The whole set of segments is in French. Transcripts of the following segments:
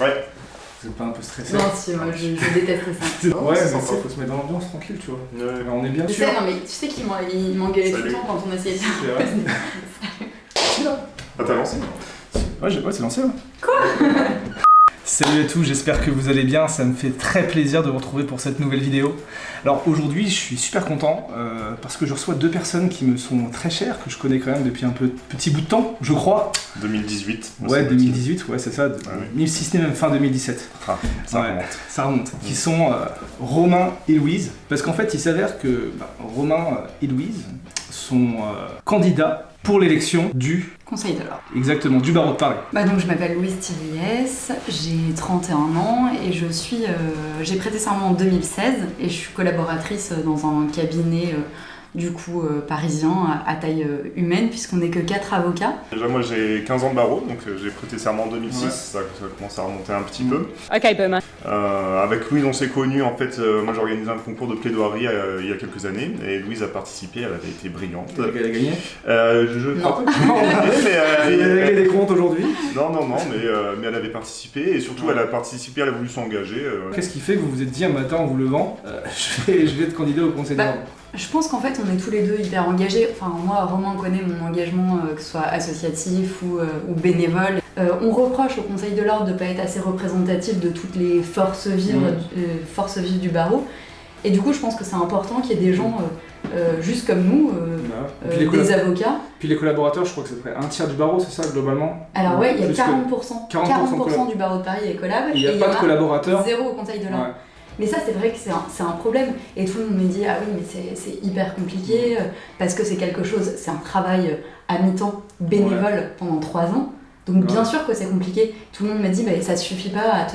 Ouais. Vous êtes pas un peu stressé? Non, si, moi je déteste ça. Ouais, c'est mais sympa. faut se mettre dans l'ambiance tranquille, tu vois. Ouais. On est bien Tu sûr. sais, non, mais tu sais qu'il m'engueulait tout le Salut. temps quand on essayait de faire. C'est vrai. Ah, t'as lancé? Ouais, c'est lancé. Quoi? Salut à tous, j'espère que vous allez bien, ça me fait très plaisir de vous retrouver pour cette nouvelle vidéo. Alors aujourd'hui je suis super content parce que je reçois deux personnes qui me sont très chères, que je connais quand même depuis un petit bout de temps, je crois. 2018. Ouais, 2018, ouais c'est ça, si ce n'est même fin 2017. Ah, ça Ouais, remonte. ça remonte. Qui sont Romain et Louise, parce qu'en fait il s'avère que Romain et Louise sont candidats pour l'élection du... Conseil de l'ordre. Exactement, du barreau de Paris. Bah donc je m'appelle Louise Thiriès, j'ai 31 ans et j'ai prêté serment en 2016 et je suis collaboratrice dans un cabinet parisien à taille humaine puisqu'on n'est que 4 avocats. Déjà, moi j'ai 15 ans de barreau, donc j'ai prêté serment en 2006, Ouais. ça commence à remonter un petit peu. Ok, Boomer. Avec Louise, on s'est connus, en fait, moi j'ai organisé un concours de plaidoirie il y a quelques années, et Louise a participé, elle avait été brillante. Elle a gagné. Je crois pas qu'elle a gagné, mais Il a réglé des comptes aujourd'hui. Non, mais elle avait participé, et surtout elle a participé, elle a voulu s'engager. Qu'est-ce qui fait que vous vous êtes dit un matin en vous levant, je vais être candidat au conseil Bah, d'ordre? Je pense qu'en fait on est tous les deux hyper engagés. Enfin moi Romain connaît mon engagement que ce soit associatif ou bénévole. On reproche au Conseil de l'ordre de ne pas être assez représentatif de toutes les forces vives du barreau. Et du coup je pense que c'est important qu'il y ait des gens juste comme nous, des avocats. Puis les collaborateurs, je crois que c'est près un tiers du barreau, c'est ça globalement? Alors ouais, il y a Plus 40%. 40% du barreau de Paris est collab. Il n'y a et pas de collaborateurs. Zéro au Conseil de l'ordre. Ouais. Mais ça, c'est vrai que c'est un problème. Et tout le monde me dit, ah oui, mais c'est hyper compliqué, parce que c'est quelque chose, c'est un travail à mi-temps, bénévole, pendant 3 ans. Donc bien sûr que c'est compliqué. Tout le monde me dit, bah, ça suffit pas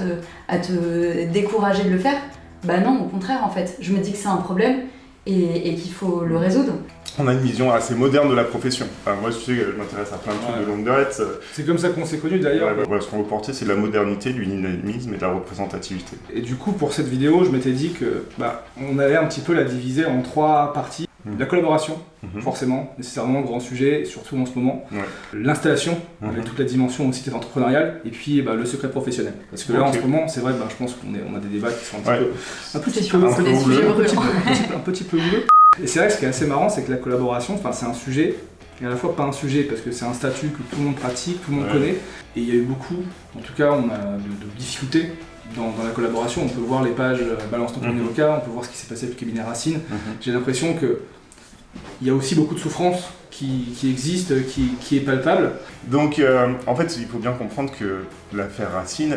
à te décourager de le faire. Bah non, au contraire, en fait. Je me dis que c'est un problème et qu'il faut le résoudre. On a une vision assez moderne de la profession. Enfin, moi, je sais que je m'intéresse à plein de trucs de longue date. C'est comme ça qu'on s'est connus d'ailleurs. Ce qu'on veut porter, c'est de la modernité, du dynamisme et de la représentativité. Et du coup, pour cette vidéo, je m'étais dit que on allait un petit peu la diviser en 3 parties. La collaboration, forcément, nécessairement, grand sujet, surtout en ce moment. Ouais. L'installation, avec toute la dimension aussi entrepreneuriale, et puis le secret professionnel. Parce que là, en ce moment, c'est vrai, je pense qu'on a des débats qui sont un petit peu houleux. Et c'est vrai que ce qui est assez marrant, c'est que la collaboration, c'est un sujet, et à la fois pas un sujet, parce que c'est un statut que tout le monde pratique, tout le monde connaît, et il y a eu beaucoup, en tout cas, on a de difficultés dans la collaboration. On peut voir les pages Balance ton premier avocat, on peut voir ce qui s'est passé avec le cabinet Racine. J'ai l'impression que il y a aussi beaucoup de souffrance qui existe, qui est palpable. Donc, en fait, il faut bien comprendre que l'affaire Racine,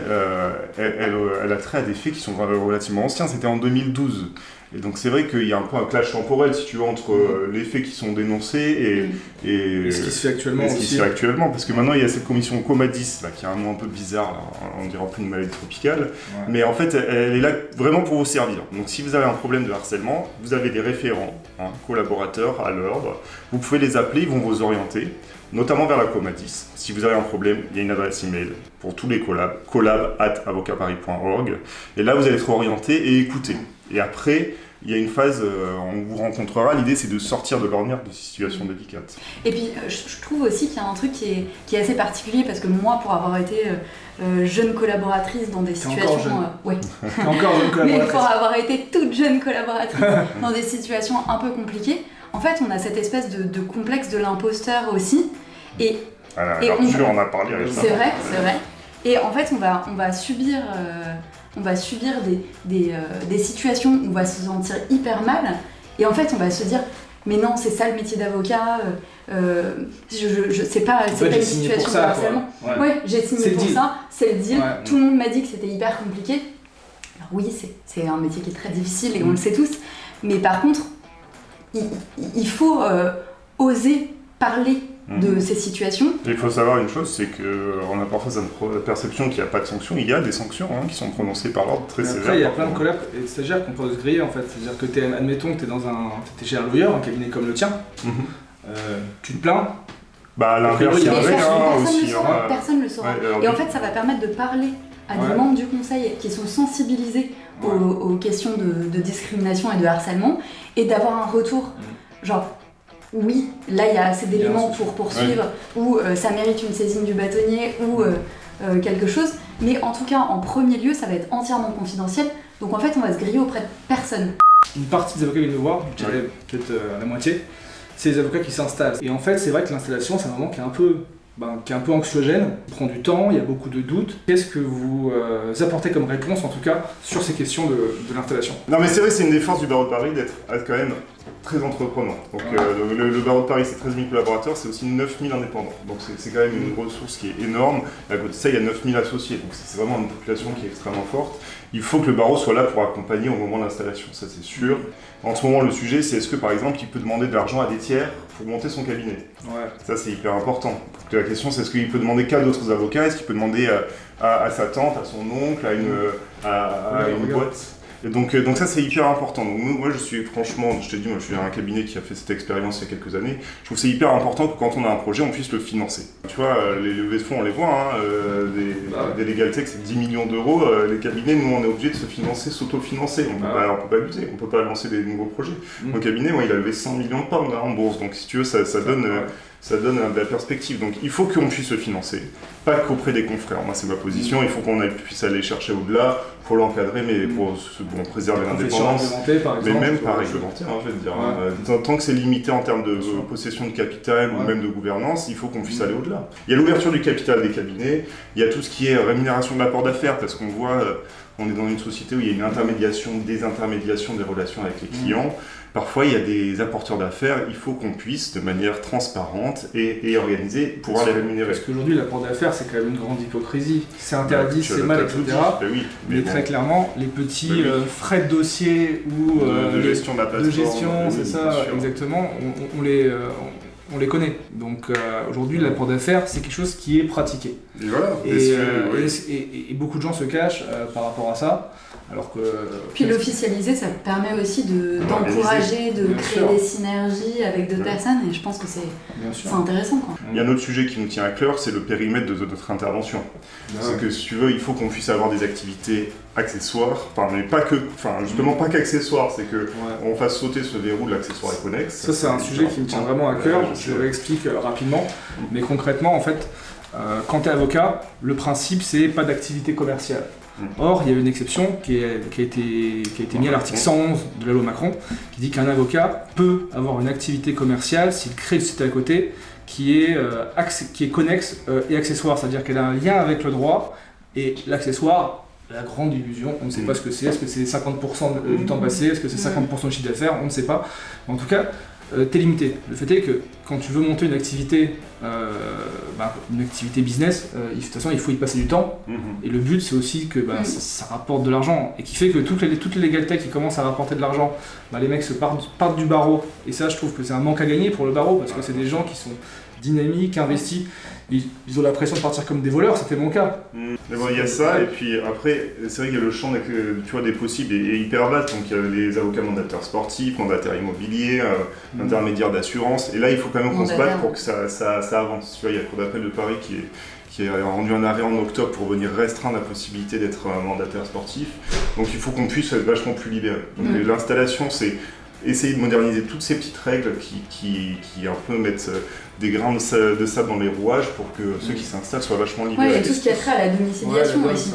elle a trait à des faits qui sont relativement anciens. C'était en 2012. Et donc, c'est vrai qu'il y a un peu un clash temporel, si tu veux, entre les faits qui sont dénoncés et ce qui se fait actuellement aussi. Ce qui se fait actuellement, parce que maintenant, il y a cette commission Comadis, là, qui a un nom un peu bizarre, là, on dirait un peu une maladie tropicale. Ouais. Mais en fait, elle est là vraiment pour vous servir. Donc, si vous avez un problème de harcèlement, vous avez des référents, collaborateurs à l'ordre. Vous pouvez les appeler, ils vont vous orienter, notamment vers la Comadis. Si vous avez un problème, il y a une adresse email pour tous les collabs, collab@avocatparis.org. Et là, vous allez être orienté et écouté. Et après, il y a une phase, on vous rencontrera. L'idée, c'est de sortir de l'ornière de ces situations délicates. Et puis, je trouve aussi qu'il y a un truc qui est assez particulier, parce que moi, pour avoir été jeune collaboratrice dans des situations... Encore jeune collaboratrice. Mais pour avoir été toute jeune collaboratrice dans des situations un peu compliquées, en fait, on a cette espèce de complexe de l'imposteur aussi. Et Arthur en a parlé récemment. C'est vrai. Et en fait, on va subir des situations où on va se sentir hyper mal. Et en fait, on va se dire, mais non, c'est ça le métier d'avocat. C'est pas une situation de harcèlement. Ouais, j'ai signé pour ça, c'est le deal. Tout le monde m'a dit que c'était hyper compliqué. Alors oui, c'est un métier qui est très difficile et on le sait tous. Mais par contre, il faut oser parler de ces situations. Il faut savoir une chose, c'est qu'on a parfois cette perception qu'il n'y a pas de sanctions. Il y a des sanctions qui sont prononcées par l'ordre très sévères. Après, il y a plein de collabs et de stagiaires qu'on peut se griller en fait. C'est-à-dire que admettons que t'es chez un lawyer, un cabinet comme le tien, tu te plains. À l'inverse, il y a aussi. Personne ne le saura. Et en fait, ça va permettre de parler à des membres du conseil qui sont sensibilisés aux questions de discrimination et de harcèlement et d'avoir un retour genre oui, là il y a assez d'éléments pour poursuivre ou ça mérite une saisine du bâtonnier ou quelque chose, Mais en tout cas, en premier lieu, ça va être entièrement confidentiel. Donc en fait, on va se griller auprès de personne. Une partie des avocats qui viennent nous voir, je dirais peut-être la moitié, c'est les avocats qui s'installent. Et en fait, c'est vrai que l'installation, c'est un moment qui est un peu anxiogène, il prend du temps, il y a beaucoup de doutes. Qu'est-ce que vous apportez comme réponse, en tout cas, sur ces questions de l'installation? Non mais c'est vrai, c'est une des forces du barreau de Paris d'être quand même très entreprenant. Donc le barreau de Paris, c'est 13 000 collaborateurs, c'est aussi 9 000 indépendants. Donc c'est quand même une ressource qui est énorme. À côté de ça, il y a 9 000 associés, donc c'est vraiment une population qui est extrêmement forte. Il faut que le barreau soit là pour accompagner au moment de l'installation, ça c'est sûr. En ce moment, le sujet, c'est est-ce que par exemple, il peut demander de l'argent à des tiers pour monter son cabinet. Ça c'est hyper important. Donc, la question, c'est est-ce qu'il peut demander qu'à d'autres avocats, est-ce qu'il peut demander à sa tante, à son oncle, à une boîte. Et donc ça c'est hyper important. Donc moi je suis franchement, je t'ai dit, moi je suis un cabinet qui a fait cette expérience il y a quelques années. Je trouve que c'est hyper important que quand on a un projet, on puisse le financer. Tu vois, les levées de fonds on les voit, des legal tech c'est 10 millions d'euros. Les cabinets, nous on est obligé de se financer, s'auto-financer. On peut pas abuser, on peut pas lancer des nouveaux projets. Mon cabinet, moi il a levé 100 millions de pounds en bourse. Donc si tu veux, ça donne de la perspective. Donc il faut qu'on puisse se financer, pas qu'auprès des confrères. Moi c'est ma position, il faut qu'on puisse aller chercher au-delà, il faut l'encadrer, mais pour préserver l'indépendance. Mais même pas réglementaire, je vais te dire. Tant que c'est limité en termes de possession de capital ou même de gouvernance, il faut qu'on puisse aller au-delà. Il y a l'ouverture du capital des cabinets, il y a tout ce qui est rémunération de l'apport d'affaires, parce qu'on voit, on est dans une société où il y a une intermédiation, désintermédiation des relations avec les clients. Parfois, il y a des apporteurs d'affaires, il faut qu'on puisse, de manière transparente et organisée, pouvoir les rémunérer. Parce qu'aujourd'hui, l'apport d'affaires, c'est quand même une grande hypocrisie. C'est interdit, c'est mal, etc. Mais très clairement, les petits frais de dossier ou de gestion de la plateforme, c'est ça, exactement, on les connaît. Donc aujourd'hui, l'apport d'affaires, c'est quelque chose qui est pratiqué. Et voilà. Et beaucoup de gens se cachent par rapport à ça. Alors que, puis l'officialiser, ça permet aussi d'encourager, de créer des synergies avec d'autres personnes, et je pense que c'est intéressant. Quoi. Il y a un autre sujet qui nous tient à cœur, c'est le périmètre de notre intervention. C'est que si tu veux, il faut qu'on puisse avoir des activités accessoires, mais pas que, justement pas qu'accessoires, c'est qu'on fasse sauter ce verrou de l'accessoire et connexe. Ça c'est un sujet qui me tient vraiment à cœur, je l'explique rapidement, mais concrètement en fait, quand tu es avocat, le principe c'est pas d'activité commerciale. Or, il y a une exception qui a été mise à l'article 111 de la loi Macron, qui dit qu'un avocat peut avoir une activité commerciale s'il crée une société à côté qui est connexe et accessoire, c'est-à-dire qu'elle a un lien avec le droit, et l'accessoire, la grande illusion, on ne sait pas ce que c'est, est-ce que c'est 50% du temps passé, est-ce que c'est 50% du chiffre d'affaires, on ne sait pas. En tout cas, t'es limité. Le fait est que quand tu veux monter une activité business, de toute façon il faut y passer du temps. Et le but c'est aussi que ça rapporte de l'argent, et qui fait que toutes les legal tech qui commencent à rapporter de l'argent, les mecs partent du barreau. Et ça je trouve que c'est un manque à gagner pour le barreau, parce que c'est des gens qui sont dynamiques, investis. Ils ont l'impression de partir comme des voleurs, c'était mon cas. Mais bon, il y a ça, et puis après, c'est vrai qu'il y a le champ des possibles est hyper vaste. Donc il y a les avocats mandataires sportifs, mandataires immobiliers, intermédiaires d'assurance. Et là, il faut quand même qu'on se batte pour que ça avance. Tu vois, il y a la Cour d'appel de Paris qui a rendu un arrêt en octobre pour venir restreindre la possibilité d'être un mandataire sportif. Donc il faut qu'on puisse être vachement plus libéré. Donc l'installation, c'est essayer de moderniser toutes ces petites règles qui un peu mettent des grains de sable dans les rouages pour que ceux qui s'installent soient vachement libérés. Oui, et tout ce qui a trait à la domiciliation aussi.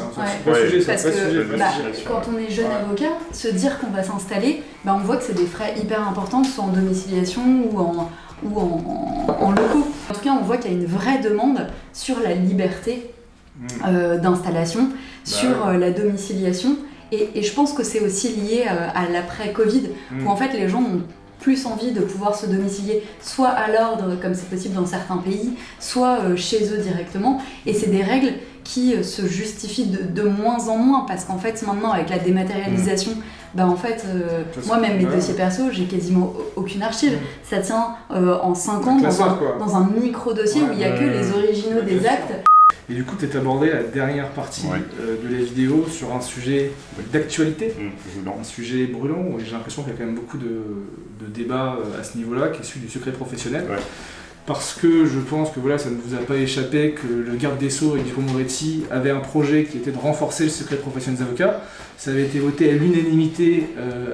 Parce que quand on est jeune avocat, se dire qu'on va s'installer, on voit que c'est des frais hyper importants, soit en domiciliation ou en locaux. En tout cas, on voit qu'il y a une vraie demande sur la liberté d'installation, sur la domiciliation. Et je pense que c'est aussi lié à l'après-Covid, où en fait les gens ont plus envie de pouvoir se domicilier soit à l'ordre, comme c'est possible dans certains pays, soit chez eux directement. Et c'est des règles qui se justifient de moins en moins, parce qu'en fait maintenant avec la dématérialisation, moi même mes dossiers perso, j'ai quasiment aucune archive. Ça tient en 5 ans dans un micro-dossier où il n'y a que les originaux des actes. Et du coup, tu as abordé la dernière partie de la vidéo sur un sujet d'actualité, un sujet brûlant, où j'ai l'impression qu'il y a quand même beaucoup de débats à ce niveau-là, qui est celui du secret professionnel. Parce que je pense que ça ne vous a pas échappé que le garde des Sceaux, Eric Dupond-Moretti, avait un projet qui était de renforcer le secret professionnel des avocats. Ça avait été voté à l'unanimité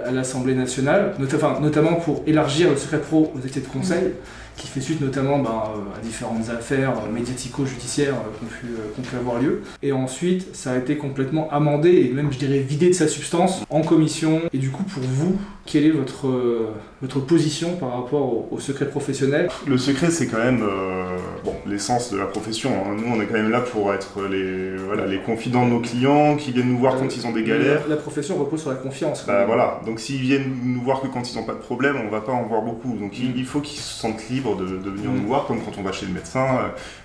à l'Assemblée nationale, notamment pour élargir le secret pro aux activités de conseil, qui fait suite notamment à différentes affaires médiatico-judiciaires qui ont pu avoir lieu. Et ensuite, ça a été complètement amendé et même, je dirais, vidé de sa substance en commission. Et du coup, pour vous, quelle est votre position par rapport au secret professionnel? Le secret, c'est quand même l'essence de la profession. Hein. Nous, on est quand même là pour être les confidents de nos clients qui viennent nous voir quand ils ont des galères. La profession repose sur la confiance. Voilà. Donc, s'ils viennent nous voir que quand ils n'ont pas de problème, on ne va pas en voir beaucoup. Donc, il faut qu'ils se sentent libres de venir nous voir, comme quand on va chez le médecin.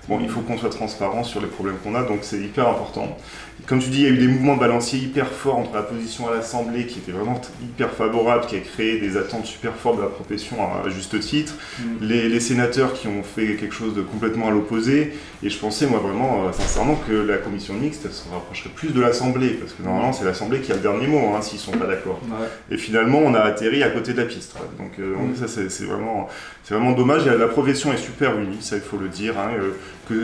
Il faut qu'on soit transparent sur les problèmes qu'on a, donc c'est hyper important. Comme tu dis, il y a eu des mouvements de balancier hyper forts entre la position à l'Assemblée qui était vraiment hyper favorable, qui a créé des attentes super fortes de la profession à juste titre. Les sénateurs qui ont fait quelque chose de complètement à l'opposé. Et je pensais, moi, vraiment, sincèrement, que la commission mixte, elle se rapprocherait plus de l'Assemblée, parce que normalement, c'est l'Assemblée qui a le dernier mot, s'ils ne sont pas d'accord. Ouais. Et finalement, on a atterri à côté de la piste. Donc ça, c'est vraiment dommage. Et la profession est super unie, ça, il faut le dire.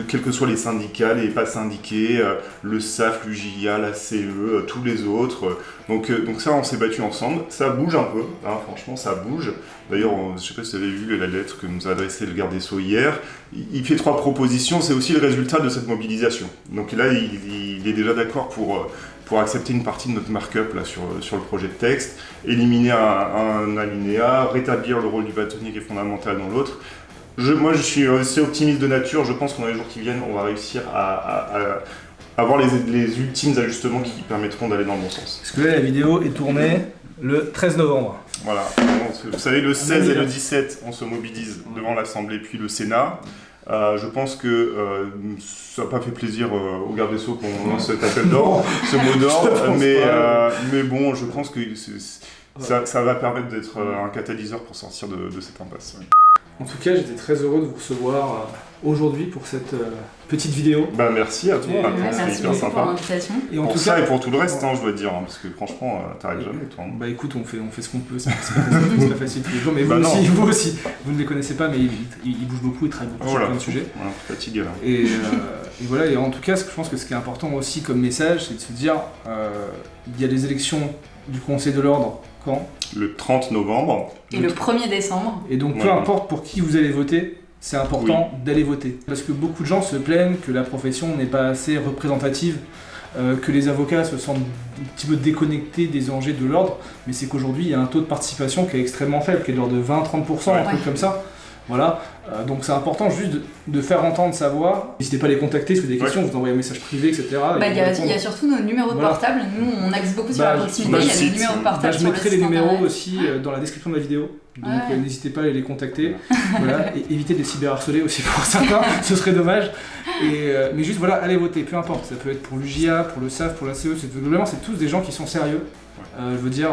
Quels que soient les syndicats, les pas syndiqués, le SAF, l'UJIA, la CE, tous les autres. Donc ça, on s'est battu ensemble. Ça bouge un peu, franchement, ça bouge. D'ailleurs, je ne sais pas si vous avez vu la lettre que nous a adressée le garde des Sceaux hier. Il fait 3 propositions, c'est aussi le résultat de cette mobilisation. Donc là, il est déjà d'accord pour accepter une partie de notre markup là, sur le projet de texte, éliminer un alinéa, rétablir le rôle du bâtonnier qui est fondamental dans l'autre. Moi, je suis assez optimiste de nature. Je pense que dans les jours qui viennent, on va réussir à avoir les ultimes ajustements qui permettront d'aller dans le bon sens. Parce que là, la vidéo est tournée le 13 novembre. Voilà. Vous savez, le 16 et le 17, on se mobilise devant l'Assemblée puis le Sénat. Je pense que ça n'a pas fait plaisir au garde des Sceaux qu'on lance cet appel d'ordre, ce mot d'ordre, mais bon, je pense que ça va permettre d'être un catalyseur pour sortir de cette impasse. Ouais. En tout cas, j'étais très heureux de vous recevoir aujourd'hui pour cette petite vidéo. merci à toi, c'est hyper sympa. Pour l'invitation. Et pour ça et pour tout le reste, je dois dire, parce que franchement, t'arrives jamais toi. Écoute, on fait ce qu'on peut, c'est pas facile tous les jours, mais vous aussi, vous ne les connaissez pas, mais ils bougent beaucoup, ils travaillent beaucoup sur plein de sujets. Voilà, fatigué là. Et voilà, et en tout cas, je pense que ce qui est important aussi comme message, c'est de se dire, il y a des élections du Conseil de l'Ordre. Quand ? Le 30 novembre. Et le 1er décembre. Et donc peu importe pour qui vous allez voter, c'est important d'aller voter. Parce que beaucoup de gens se plaignent que la profession n'est pas assez représentative, que les avocats se sentent un petit peu déconnectés des enjeux de l'ordre, mais c'est qu'aujourd'hui il y a un taux de participation qui est extrêmement faible, qui est de l'ordre de 20-30%, un truc comme ça. Voilà, donc c'est important juste de faire entendre sa voix. N'hésitez pas à les contacter si vous avez des questions, vous envoyez un message privé, etc. Il y a surtout nos numéros de portable. Nous, on axe beaucoup sur la proximité. Il y a les numéros de portable. Je mettrai les numéros aussi dans la description de la vidéo. Donc n'hésitez pas à les contacter. Voilà. Et évitez de cyberharceler aussi pour certains, ce serait dommage. Mais juste voilà, allez voter, peu importe. Ça peut être pour l'UJIA, pour le SAF, pour la CE. Globalement, c'est tous des gens qui sont sérieux. Je veux dire,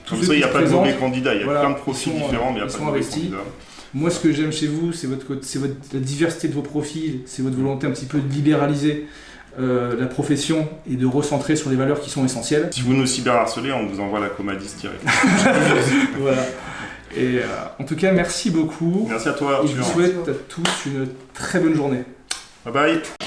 il y a pas de mauvais candidats, il y a plein de profils différents, mais il n'y a pas de mauvais candidats. Moi, ce que j'aime chez vous, c'est la diversité de vos profils, c'est votre volonté un petit peu de libéraliser la profession et de recentrer sur les valeurs qui sont essentielles. Si vous nous cyberharcelez, on vous envoie la Comadis direct. Voilà. Et en tout cas, merci beaucoup. Merci à toi, Arthur. Et je vous souhaite à tous une très bonne journée. Bye bye.